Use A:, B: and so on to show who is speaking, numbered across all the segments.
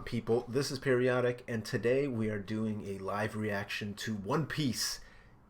A: people? This is Periodic, and today we are doing a live reaction to One Piece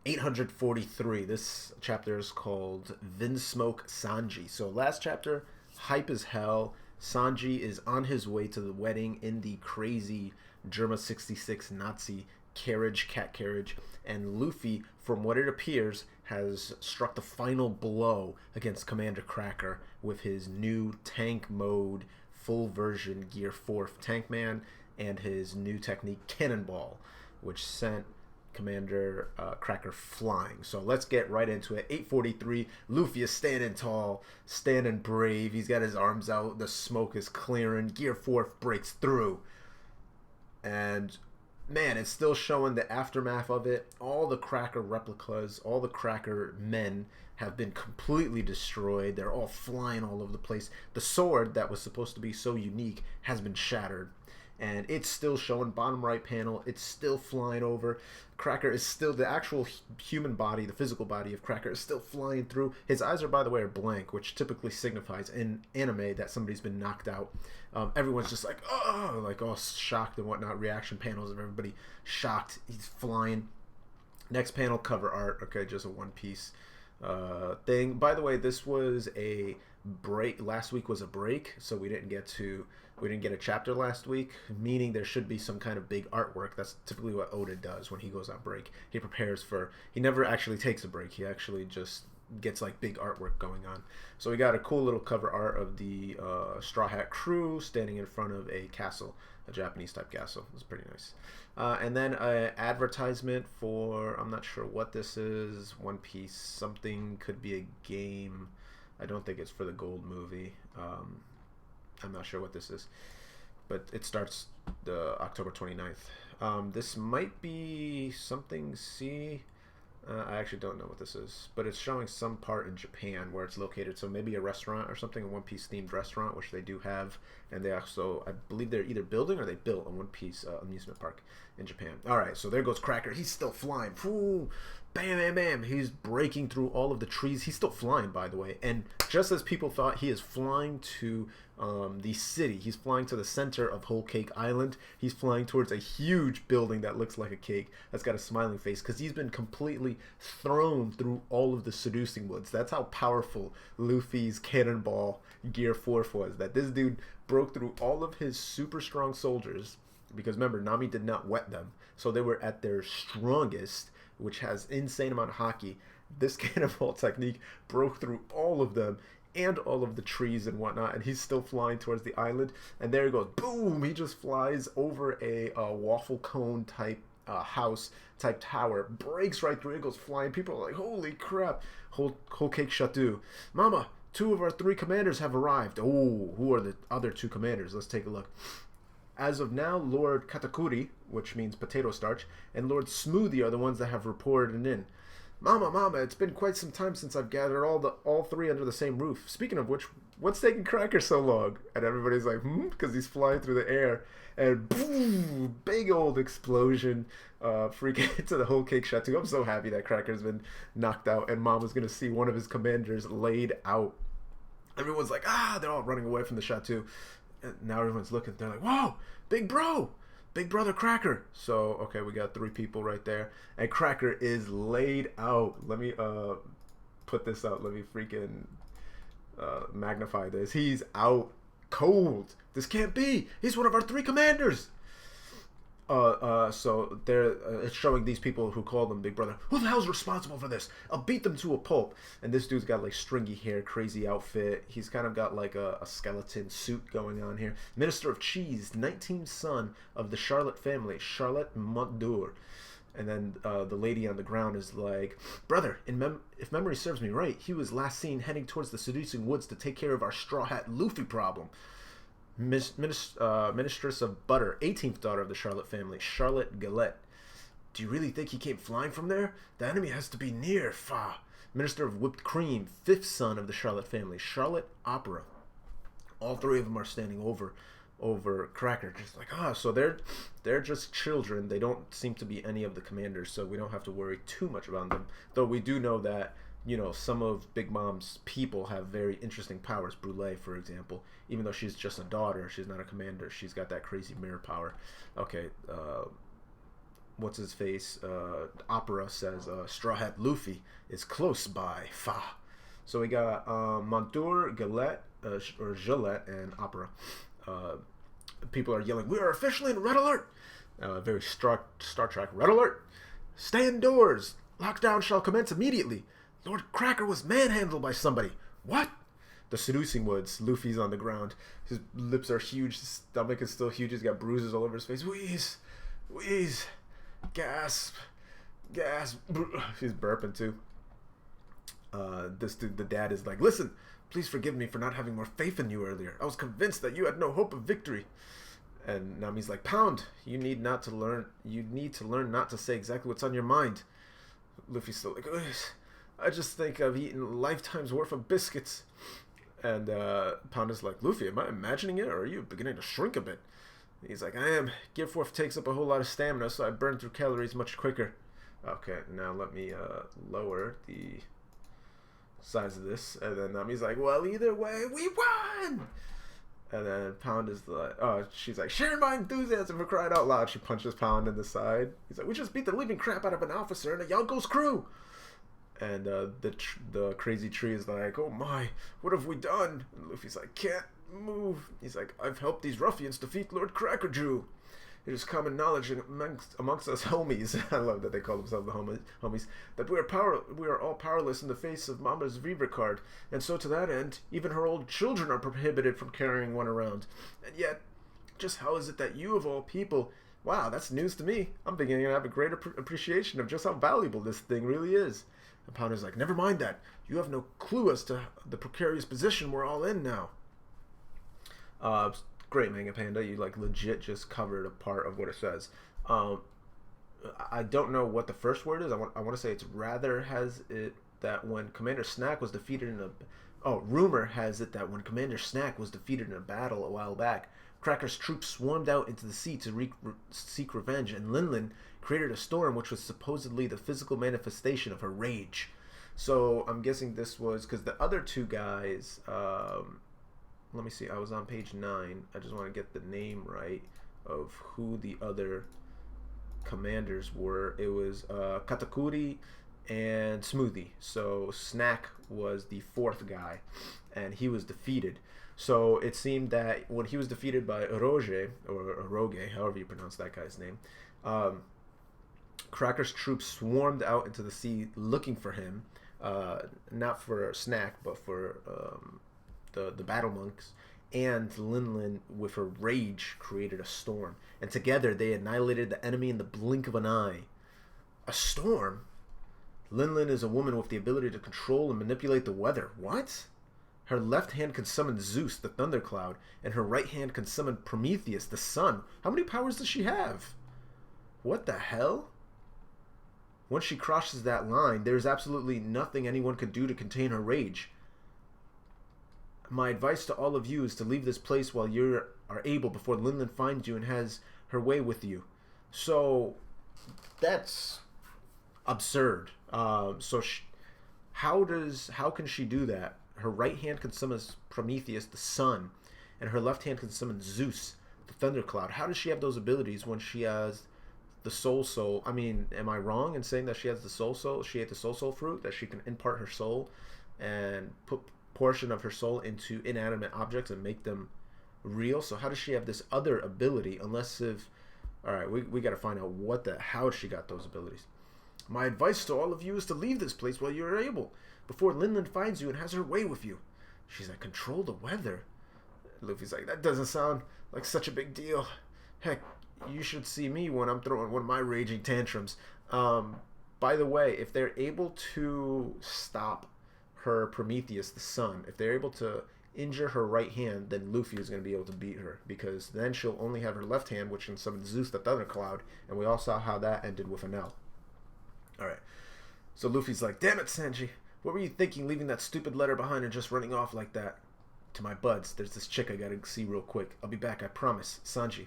A: 843. This chapter is called Vinsmoke Sanji. So last chapter, hype as hell. Sanji is on his way to the wedding in the crazy Germa 66 Nazi cat carriage, and Luffy, from what it appears, has struck the final blow against Commander Cracker with his new tank mode full version Gear 4 Tank Man and his new technique Cannonball, which sent Commander Cracker flying. So let's get right into it. 843, Luffy is standing tall, standing brave. He's got his arms out. The smoke is clearing. Gear 4 breaks through. And man, it's still showing the aftermath of it. All the Cracker replicas, all the Cracker men have been completely destroyed. They're all flying all over the place. The sword that was supposed to be so unique has been shattered. And it's still showing, bottom right panel, it's still flying over. Cracker is still, the actual human body, the physical body of Cracker is still flying through. His eyes are, by the way, are blank, which typically signifies in anime that somebody's been knocked out. Everyone's just like, oh, like all shocked and whatnot. Reaction panels of everybody shocked. He's flying. Next panel, cover art. Okay, just a One Piece thing. By the way, this was a break. Last week was a break, so we didn't get a chapter last week, meaning there should be some kind of big artwork. That's typically what Oda does when he goes on break. He prepares for, he never actually takes a break. He actually just gets like big artwork going on. So we got a cool little cover art of the Straw Hat crew standing in front of a castle, a Japanese type castle. It's pretty nice. And then an advertisement for, I'm not sure what this is, One Piece, something, could be a game. I don't think it's for the Gold movie. I'm not sure what this is, but it starts the October 29th. This might be something C. I actually don't know what this is, but it's showing some part in Japan where it's located. So maybe a restaurant or something, a One Piece themed restaurant, which they do have. And they also, I believe they're either building or they built a One Piece amusement park in Japan. All right, so there goes Cracker. He's still flying. Ooh, bam, bam, bam. He's breaking through all of the trees. He's still flying, by the way. And just as people thought, he is flying to the city. He's flying to the center of Whole Cake Island. He's flying towards a huge building that looks like a cake that's got a smiling face, because he's been completely thrown through all of the seducing woods. That's how powerful Luffy's Cannonball Gear 4 was, that this dude broke through all of his super strong soldiers, because remember, Nami did not wet them, so they were at their strongest, which has insane amount of haki. This Cannonball technique broke through all of them and all of the trees and whatnot, and he's still flying towards the island. And there he goes, boom! He just flies over a waffle cone type house type tower, breaks right through it, goes flying. People are like, holy crap! Whole Cake Chateau, Mama! 2 of our 3 commanders have arrived. Oh, who are the other 2 commanders? Let's take a look. As of now, Lord Katakuri, which means potato starch, and Lord Smoothie are the ones that have reported in. Mama, it's been quite some time since I've gathered all 3 under the same roof. Speaking of which, what's taking Cracker so long? And everybody's like, because he's flying through the air. And boom, big old explosion, freaking into the Whole Cake Chateau. I'm so happy that Cracker's been knocked out, and Mama's going to see one of his commanders laid out. Everyone's like, they're all running away from the chateau. And now everyone's looking, they're like, whoa, big bro! Big brother Cracker. So, okay, we got 3 people right there. And Cracker is laid out. Let me put this out. Let me freaking magnify this. He's out cold. This can't be. He's one of our 3 commanders. So they're it's showing these people who call them Big Brother. Who the hell's responsible for this? I'll beat them to a pulp. And this dude's got like stringy hair, crazy outfit. He's kind of got like a skeleton suit going on here. Minister of Cheese, 19th son of the Charlotte family, Charlotte Montdour. And then the lady on the ground is like, brother, if memory serves me right, he was last seen heading towards the seducing woods to take care of our Straw Hat Luffy problem. Mistress of Butter, 18th daughter of the Charlotte family, Charlotte Galette. Do you really think he came flying from there? The enemy has to be near. Fa. Minister of Whipped Cream, 5th son of the Charlotte family, Charlotte Opera. All 3 of them are standing over Cracker, just like, so they're just children. They don't seem to be any of the commanders, so we don't have to worry too much about them. Though we do know that you know, some of Big Mom's people have very interesting powers. Brule, for example, even though she's just a daughter, she's not a commander. She's got that crazy mirror power. Okay, what's his face? Opera says Straw Hat Luffy is close by. Fa. So we got Montour, Gillette, or Gillette, and Opera. People are yelling, "We are officially in red alert!" Very Star Trek. Red alert! Stay indoors! Lockdown shall commence immediately. Lord Cracker was manhandled by somebody. What? The seducing woods. Luffy's on the ground. His lips are huge. His stomach is still huge. He's got bruises all over his face. Wheeze. Wheeze. Gasp. Gasp. He's burping too. This dude, the dad, is like, "Listen, please forgive me for not having more faith in you earlier. I was convinced that you had no hope of victory." And Nami's like, "Pound, you need to learn not to say exactly what's on your mind." Luffy's still like, "Ugh, I just think I've eaten a lifetime's worth of biscuits." And Pound is like, "Luffy, am I imagining it, or are you beginning to shrink a bit?" He's like, "I am. Gear 4 takes up a whole lot of stamina, so I burn through calories much quicker." Okay, now let me lower the size of this. And then Nami's like, "Well, either way, we won!" And then Pound is like, she's like, "Share my enthusiasm," for crying out loud. She punches Pound in the side. He's like, "We just beat the living crap out of an officer and a Yonko's crew." And the crazy tree is like, "Oh my, what have we done?" And Luffy's like, "Can't move." He's like, "I've helped these ruffians defeat Lord Crackerjew. It is common knowledge amongst us homies." I love that they call themselves the homies. That we are all powerless in the face of Mama's Reaver card, and so to that end, even her old children are prohibited from carrying one around. And yet, just how is it that you of all people? Wow, that's news to me. I'm beginning to have a greater appreciation of just how valuable this thing really is. And Pounder's like, "Never mind that. You have no clue as to the precarious position we're all in now." Great, Manga Panda. You like legit just covered a part of what it says. I don't know what the first word is. I want to say it's rather has it that when Commander Snack was defeated in a... rumor has it that when Commander Snack was defeated in a battle a while back, Cracker's troops swarmed out into the sea to seek revenge, and Linlin created a storm which was supposedly the physical manifestation of her rage. So I'm guessing this was because the other two guys... let me see. I was on page 9. I just want to get the name right of who the other commanders were. It was Katakuri and Smoothie. So Snack was the fourth guy, and he was defeated. So it seemed that when he was defeated by Oroge, or Oroge, however you pronounce that guy's name, Cracker's troops swarmed out into the sea looking for him. Not for Snack, but for... the battle monks, and Linlin with her rage created a storm, and together they annihilated the enemy in the blink of an eye. A storm? Linlin is a woman with the ability to control and manipulate the weather. What? Her left hand can summon Zeus, the thundercloud, and her right hand can summon Prometheus, the sun. How many powers does she have? What the hell? Once she crosses that line, there is absolutely nothing anyone can do to contain her rage. My advice to all of you is to leave this place while you are able, before Linlin finds you and has her way with you. So that's absurd. How can she do that? Her right hand can summon Prometheus, the sun, and her left hand can summon Zeus, the thundercloud. How does she have those abilities when she has the soul? I mean, am I wrong in saying that she has the soul? She ate the soul fruit, that she can impart her soul and put portion of her soul into inanimate objects and make them real. So how does she have this other ability? Unless if... Alright, we got to find out how she got those abilities. My advice to all of you is to leave this place while you're able, before Linlin finds you and has her way with you. She's like, control the weather? Luffy's like, that doesn't sound like such a big deal. Heck, you should see me when I'm throwing one of my raging tantrums. By the way, if they're able to stop her Prometheus, the sun, if they're able to injure her right hand, then Luffy is going to be able to beat her, because then she'll only have her left hand, which can summon Zeus, the thundercloud, and we all saw how that ended with an L. Alright, so Luffy's like, damn it, Sanji, what were you thinking leaving that stupid letter behind and just running off like that? To my buds, there's this chick I gotta see real quick. I'll be back, I promise. Sanji.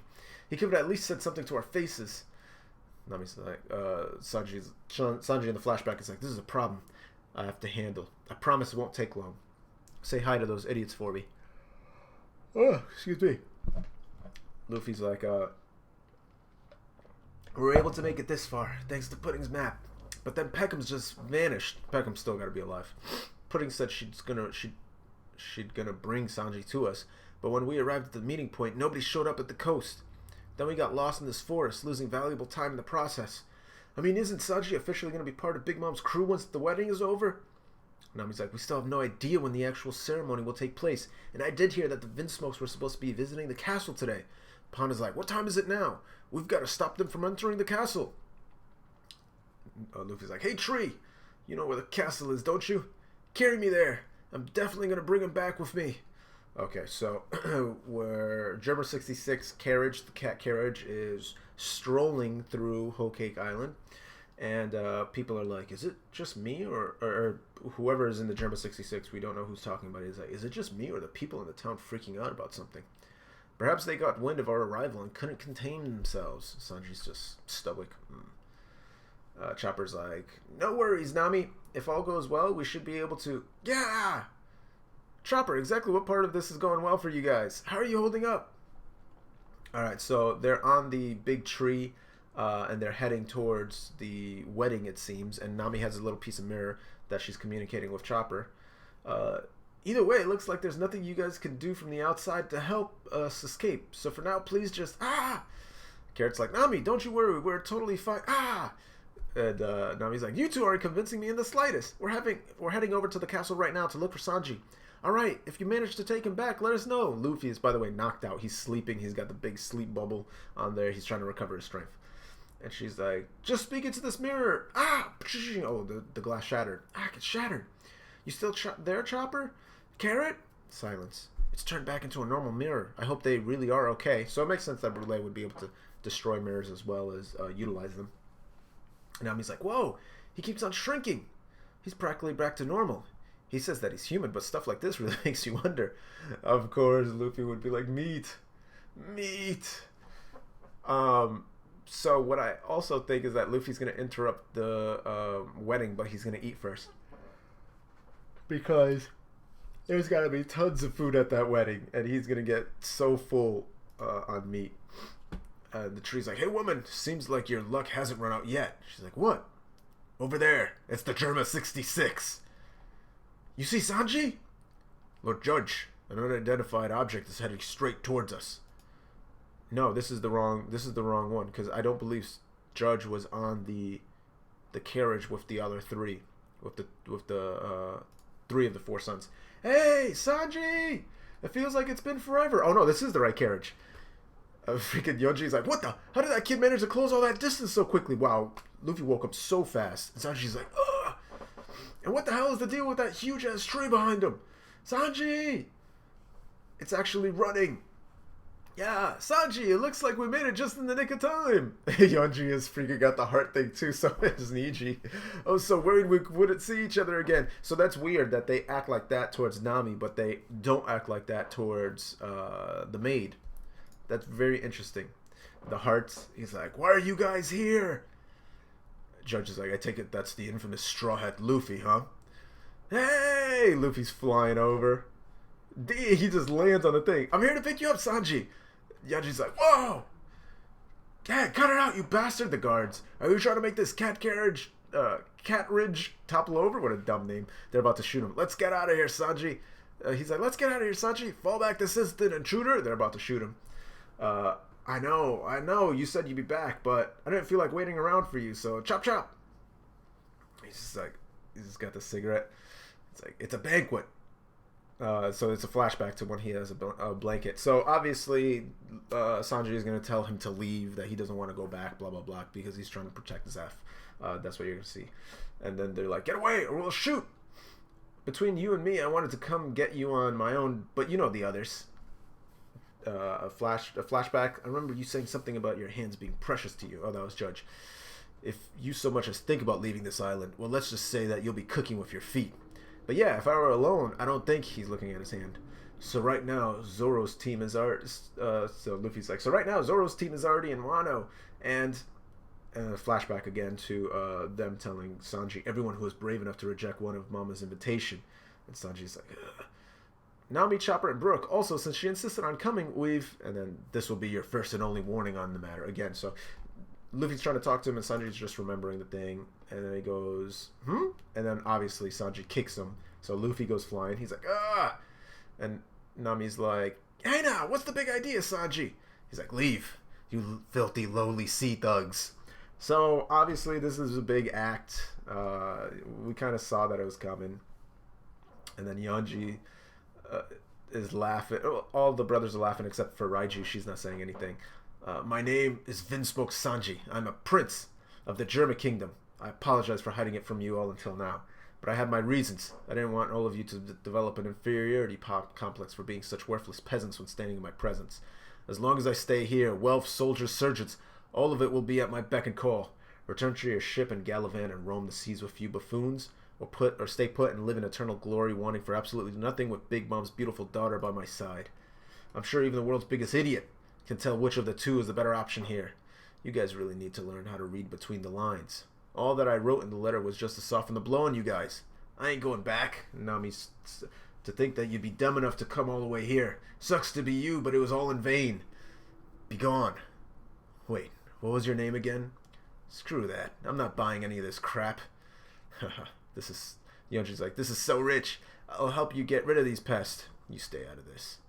A: He could have at least said something to our faces. Nami's like, Sanji in the flashback is like, this is a problem. I have to handle. I promise it won't take long. Say hi to those idiots for me. Oh, excuse me. Luffy's like, we're able to make it this far, thanks to Pudding's map. But then Peckham's just vanished. Peckham's still gotta be alive. Pudding said she'd gonna bring Sanji to us, but when we arrived at the meeting point, nobody showed up at the coast. Then we got lost in this forest, losing valuable time in the process. I mean, isn't Sanji officially gonna be part of Big Mom's crew once the wedding is over? Nami's like, we still have no idea when the actual ceremony will take place, and I did hear that the Vinsmokes were supposed to be visiting the castle today. Panda's like, what time is it now? We've got to stop them from entering the castle. Luffy's like, hey Tree, you know where the castle is, don't you? Carry me there. I'm definitely going to bring him back with me. Okay, so where Gerber 66 carriage, the cat carriage, is strolling through Whole Cake Island. And people are like, is it just me? Or whoever is in the Gerber 66, we don't know who's talking about it. Is like, is it just me or the people in the town freaking out about something? Perhaps they got wind of our arrival and couldn't contain themselves. Sanji's just stoic. Chopper's like, no worries, Nami. If all goes well, we should be able to... Yeah! Chopper, exactly what part of this is going well for you guys? How are you holding up? Alright, so they're on the big tree, and they're heading towards the wedding, it seems, and Nami has a little piece of mirror that she's communicating with Chopper. Either way, it looks like there's nothing you guys can do from the outside to help us escape. So for now, please just... Ah! Carrot's like, Nami, don't you worry, we're totally fine. Ah! And Nami's like, you two aren't convincing me in the slightest. We're heading over to the castle right now to look for Sanji. Alright, if you manage to take him back, let us know. Luffy is, by the way, knocked out. He's sleeping. He's got the big sleep bubble on there. He's trying to recover his strength. And she's like, just speak into this mirror. Ah! Oh, the glass shattered. Ah, it's shattered. You still there, Chopper? Carrot? Silence. It's turned back into a normal mirror. I hope they really are okay. So it makes sense that Brule would be able to destroy mirrors as well as utilize them. And Nami's like, whoa, he keeps on shrinking. He's practically back to normal. He says that he's human, but stuff like this really makes you wonder. Of course, Luffy would be like, meat. Meat. So what I also think is that Luffy's going to interrupt the wedding, but he's going to eat first. Because there's got to be tons of food at that wedding, and he's going to get so full on meat. The tree's like, hey woman, seems like your luck hasn't run out yet. She's like, what? Over there. It's the Germa 66. You see Sanji? Lord Judge, an unidentified object is heading straight towards us. No, this is the wrong one, because I don't believe Judge was on the carriage with the other three. With the three of the four sons. Hey, Sanji! It feels like it's been forever. Oh no, this is the right carriage. Freaking Yonji's like, what the? How did that kid manage to close all that distance so quickly? Wow, Luffy woke up so fast. And Sanji's like, ugh! And what the hell is the deal with that huge-ass tree behind him? Sanji! It's actually running. Yeah, Sanji, it looks like we made it just in the nick of time. Yonji is freaking got the heart thing too, so is Niji. I was so worried we wouldn't see each other again. So that's weird that they act like that towards Nami, but they don't act like that towards the maid. That's very interesting. The hearts, he's like, why are you guys here? Judge is like, I take it that's the infamous Straw Hat Luffy, huh? Hey! Luffy's flying over. He just lands on the thing. I'm here to pick you up, Sanji. Yaji's like, whoa! Hey, cut it out, you bastard! The guards. Are you trying to make this cat ridge topple over? What a dumb name. They're about to shoot him. Let's get out of here, Sanji. He's like, let's get out of here, Sanji. Fall back, this instant intruder. They're about to shoot him. I know, you said you'd be back, but I didn't feel like waiting around for you, so chop chop. He's just got the cigarette. It's like, it's a banquet. So it's a flashback to when he has a blanket. So obviously, Sanji is going to tell him to leave, that he doesn't want to go back, blah, blah, blah, because he's trying to protect his F. That's what you're going to see. And then they're like, get away or we'll shoot. Between you and me, I wanted to come get you on my own, but you know the others. A flashback. I remember you saying something about your hands being precious to you. Oh, that was Judge. If you so much as think about leaving this island, well, let's just say that you'll be cooking with your feet. But yeah, if I were alone, I don't think he's looking at his hand. So right now, Zoro's team is so Luffy's like, so right now, Zoro's team is already in Wano, and And a flashback again to them telling Sanji, everyone who is brave enough to reject one of Mama's invitation. And Sanji's like, ugh. Nami, Chopper, and Brooke. Also, since she insisted on coming, we've... And then this will be your first and only warning on the matter. Again, so Luffy's trying to talk to him, and Sanji's just remembering the thing. And then he goes, And then, obviously, Sanji kicks him. So Luffy goes flying. He's like, ah! And Nami's like, hey now, what's the big idea, Sanji? He's like, leave, you filthy, lowly sea thugs. So, obviously, this is a big act. We kind of saw that it was coming. And then Yanji... is laughing. All the brothers are laughing except for Raiju. She's not saying anything. My name is Vinsmoke Sanji. I'm a prince of the German kingdom. I apologize for hiding it from you all until now, but I had my reasons. I didn't want all of you to develop an inferiority complex for being such worthless peasants when standing in my presence. As long as I stay here, wealth, soldiers, surgeons, all of it will be at my beck and call. Return to your ship and gallivant and roam the seas with you buffoons, or stay put and live in eternal glory, wanting for absolutely nothing with Big Mom's beautiful daughter by my side. I'm sure even the world's biggest idiot can tell which of the two is the better option here. You guys really need to learn how to read between the lines. All that I wrote in the letter was just to soften the blow on you guys. I ain't going back. Nami's to think that you'd be dumb enough to come all the way here. Sucks to be you, but it was all in vain. Be gone. Wait, what was your name again? Screw that. I'm not buying any of this crap. Haha. This is... Yonji's like, this is so rich. I'll help you get rid of these pests. You stay out of this.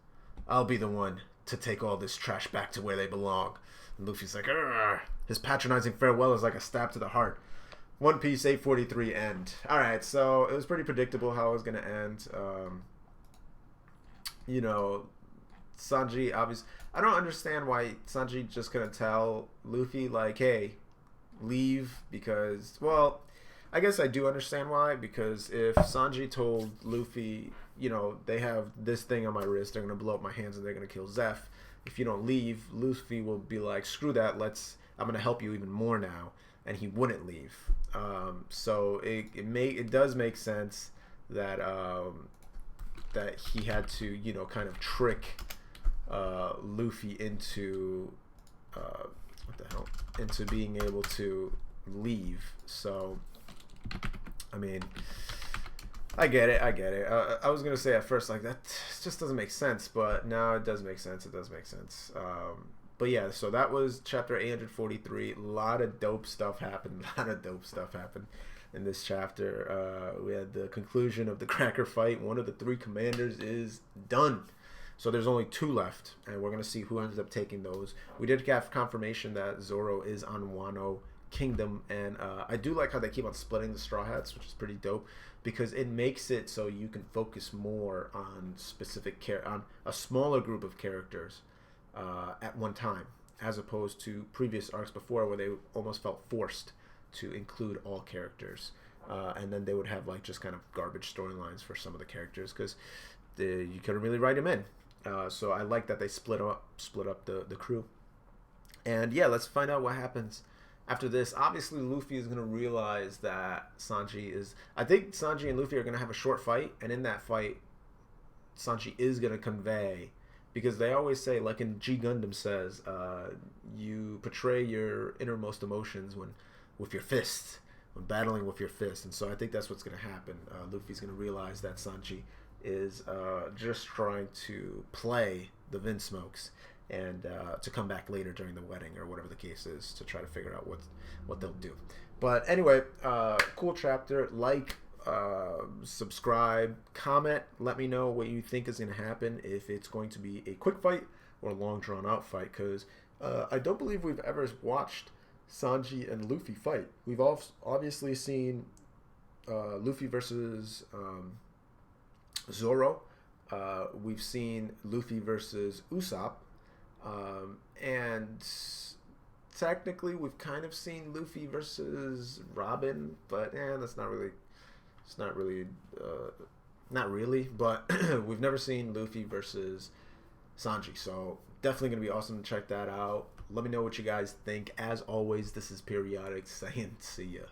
A: I'll be the one to take all this trash back to where they belong. And Luffy's like, argh. His patronizing farewell is like a stab to the heart. One Piece 843 end. Alright, so it was pretty predictable how it was going to end. You know, Sanji, obviously... I don't understand why Sanji just couldn't tell Luffy, like, hey, leave, because, well... I guess I do understand why, because if Sanji told Luffy, you know, they have this thing on my wrist, they're going to blow up my hands and they're going to kill Zeph. If you don't leave, Luffy will be like, screw that, I'm going to help you even more now. And he wouldn't leave. So it does make sense that that he had to, you know, kind of trick Luffy into, into being able to leave. So... I mean, I get it. I was going to say at first, like, that just doesn't make sense, but now it does make sense. But yeah, so that was chapter 843. A lot of dope stuff happened. In this chapter. We had the conclusion of the Cracker fight. One of the three commanders is done. So there's only two left, and we're going to see who ends up taking those. We did have confirmation that Zoro is on Wano Kingdom, and I do like how they keep on splitting the Straw Hats, which is pretty dope, because it makes it so you can focus more on on a smaller group of characters at one time, as opposed to previous arcs before where they almost felt forced to include all characters, and then they would have like just kind of garbage storylines for some of the characters because you couldn't really write them in. So I like that they split up the crew, and yeah, let's find out what happens. After this, obviously Luffy is going to realize that Sanji is... I think Sanji and Luffy are going to have a short fight, and in that fight, Sanji is going to convey... Because they always say, like in G Gundam says, you portray your innermost emotions with your fist, when battling with your fist. And so I think that's what's going to happen. Luffy's going to realize that Sanji is just trying to play the Vinsmokes, and to come back later during the wedding or whatever the case is to try to figure out what they'll do. But anyway, cool chapter. Like, subscribe, comment. Let me know what you think is going to happen, if it's going to be a quick fight or a long drawn out fight, because I don't believe we've ever watched Sanji and Luffy fight. We've obviously seen Luffy versus Zoro. We've seen Luffy versus Usopp. And technically we've kind of seen Luffy versus Robin, but that's not really, but we've never seen Luffy versus Sanji, so definitely gonna be awesome to check that out. Let me know what you guys think. As always, this is Periodic saying see ya.